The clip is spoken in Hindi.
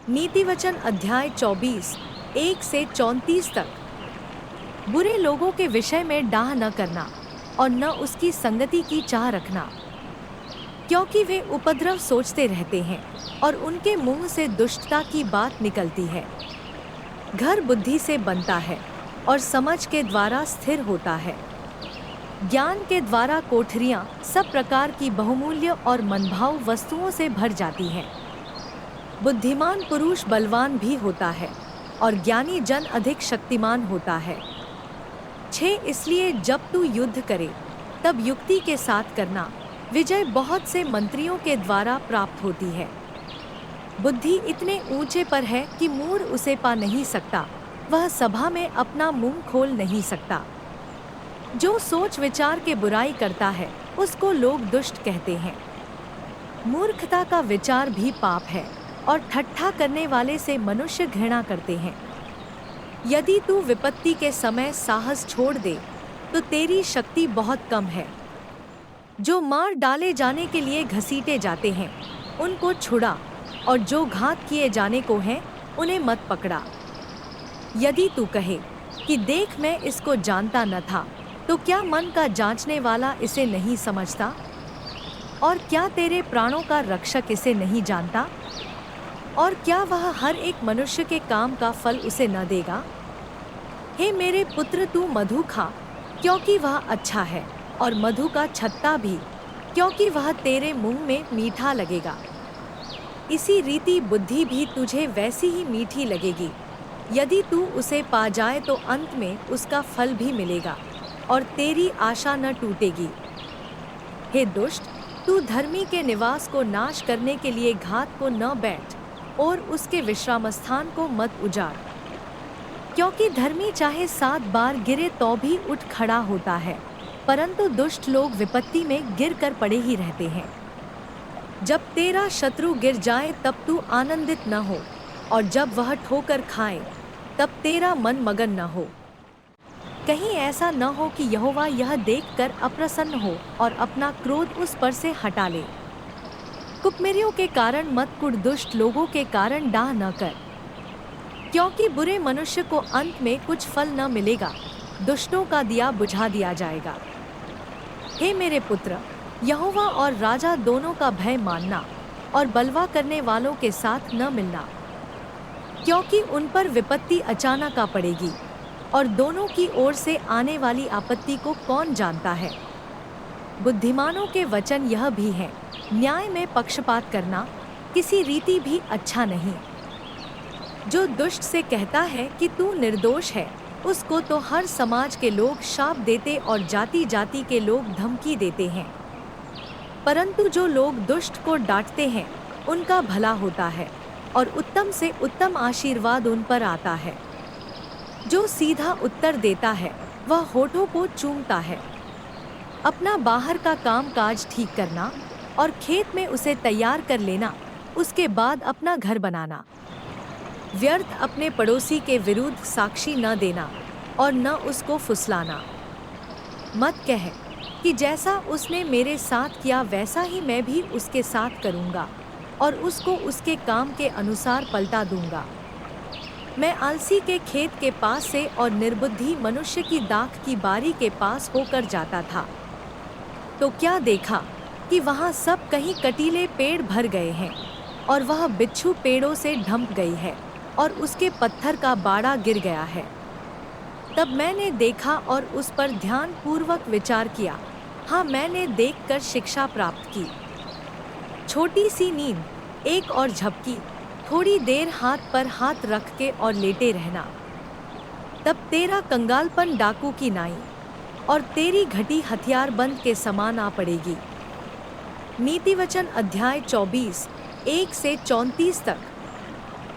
नीतिवचन अध्याय 24 1 से 34 तक। बुरे लोगों के विषय में डाह न करना और न उसकी संगति की चाह रखना, क्योंकि वे उपद्रव सोचते रहते हैं और उनके मुंह से दुष्टता की बात निकलती है। घर बुद्धि से बनता है और समझ के द्वारा स्थिर होता है। ज्ञान के द्वारा कोठरियां सब प्रकार की बहुमूल्य और मनभाऊ वस्तुओं से भर जाती हैं। बुद्धिमान पुरुष बलवान भी होता है और ज्ञानी जन अधिक शक्तिमान होता है। 6 इसलिए जब तू युद्ध करे तब युक्ति के साथ करना, विजय बहुत से मंत्रियों के द्वारा प्राप्त होती है। बुद्धि इतने ऊंचे पर है कि मूढ़ उसे पा नहीं सकता, वह सभा में अपना मुंह खोल नहीं सकता। जो सोच विचार के बुराई करता है उसको लोग दुष्ट कहते हैं। मूर्खता का विचार भी पाप है और ठट्ठा करने वाले से मनुष्य घृणा करते हैं। यदि तू विपत्ति के समय साहस छोड़ दे तो तेरी शक्ति बहुत कम है। जो मार डाले जाने के लिए घसीटे जाते हैं उनको छुड़ा, और जो घात किए जाने को हैं उन्हें मत पकड़ा। यदि तू कहे कि देख मैं इसको जानता न था, तो क्या मन का जांचने वाला इसे नहीं समझता? और क्या तेरे प्राणों का रक्षक इसे नहीं जानता? और क्या वह हर एक मनुष्य के काम का फल उसे न देगा? हे मेरे पुत्र, तू मधु खा, क्योंकि वह अच्छा है, और मधु का छत्ता भी, क्योंकि वह तेरे मुंह में मीठा लगेगा। इसी रीति बुद्धि भी तुझे वैसी ही मीठी लगेगी। यदि तू उसे पा जाए तो अंत में उसका फल भी मिलेगा और तेरी आशा न टूटेगी। हे दुष्ट, तू धर्मी के निवास को नाश करने के लिए घात को न बैठ और उसके विश्राम स्थान को मत उजाड़, क्योंकि धर्मी चाहे 7 बार गिरे तो भी उठ खड़ा होता है, परंतु दुष्ट लोग विपत्ति में गिर कर पड़े ही रहते हैं। जब तेरा शत्रु गिर जाए तब तू आनंदित न हो, और जब वह ठोकर खाए तब तेरा मन मगन न हो। कहीं ऐसा न हो कि यहोवा यह देखकर अप्रसन्न हो और अपना क्रोध उस पर से हटा ले। कुपमेरियों के कारण मत कुढ़, दुष्ट लोगों के कारण डाह न कर, क्योंकि बुरे मनुष्य को अंत में कुछ फल न मिलेगा, दुष्टों का दिया बुझा दिया जाएगा। हे मेरे पुत्र, यहोवा और राजा दोनों का भय मानना और बलवा करने वालों के साथ न मिलना, क्योंकि उन पर विपत्ति अचानक आ पड़ेगी, और दोनों की ओर से आने वाली आपत्ति को कौन जानता है। बुद्धिमानों के वचन यह भी हैं, न्याय में पक्षपात करना किसी रीति भी अच्छा नहीं। जो दुष्ट से कहता है कि तू निर्दोष है, उसको तो हर समाज के लोग शाप देते और जाति जाति के लोग धमकी देते हैं। परंतु जो लोग दुष्ट को डांटते हैं उनका भला होता है, और उत्तम से उत्तम आशीर्वाद उन पर आता है। जो सीधा उत्तर देता है वह होठों को चूमता है। अपना बाहर का काम काज ठीक करना और खेत में उसे तैयार कर लेना, उसके बाद अपना घर बनाना। व्यर्थ अपने पड़ोसी के विरुद्ध साक्षी न देना और न उसको फुसलाना। मत कह कि जैसा उसने मेरे साथ किया वैसा ही मैं भी उसके साथ करूँगा और उसको उसके काम के अनुसार पलटा दूंगा। मैं आलसी के खेत के पास से और निर्बुद्धि मनुष्य की दाख की बारी के पास होकर जाता था, तो क्या देखा कि वहाँ सब कहीं कटीले पेड़ भर गए हैं, और वह बिच्छू पेड़ों से ढंप गई है और उसके पत्थर का बाड़ा गिर गया है। तब मैंने देखा और उस पर ध्यान पूर्वक विचार किया। हाँ, मैंने देखकर शिक्षा प्राप्त की। छोटी सी नींद, एक और झपकी, थोड़ी देर हाथ पर हाथ रख के और लेटे रहना। तब तेरा कंगालपन डाकू की नाई और तेरी घटी हथियारबंद के समान आ पड़ेगी। नीतिवचन अध्याय 24 1 से 34 तक।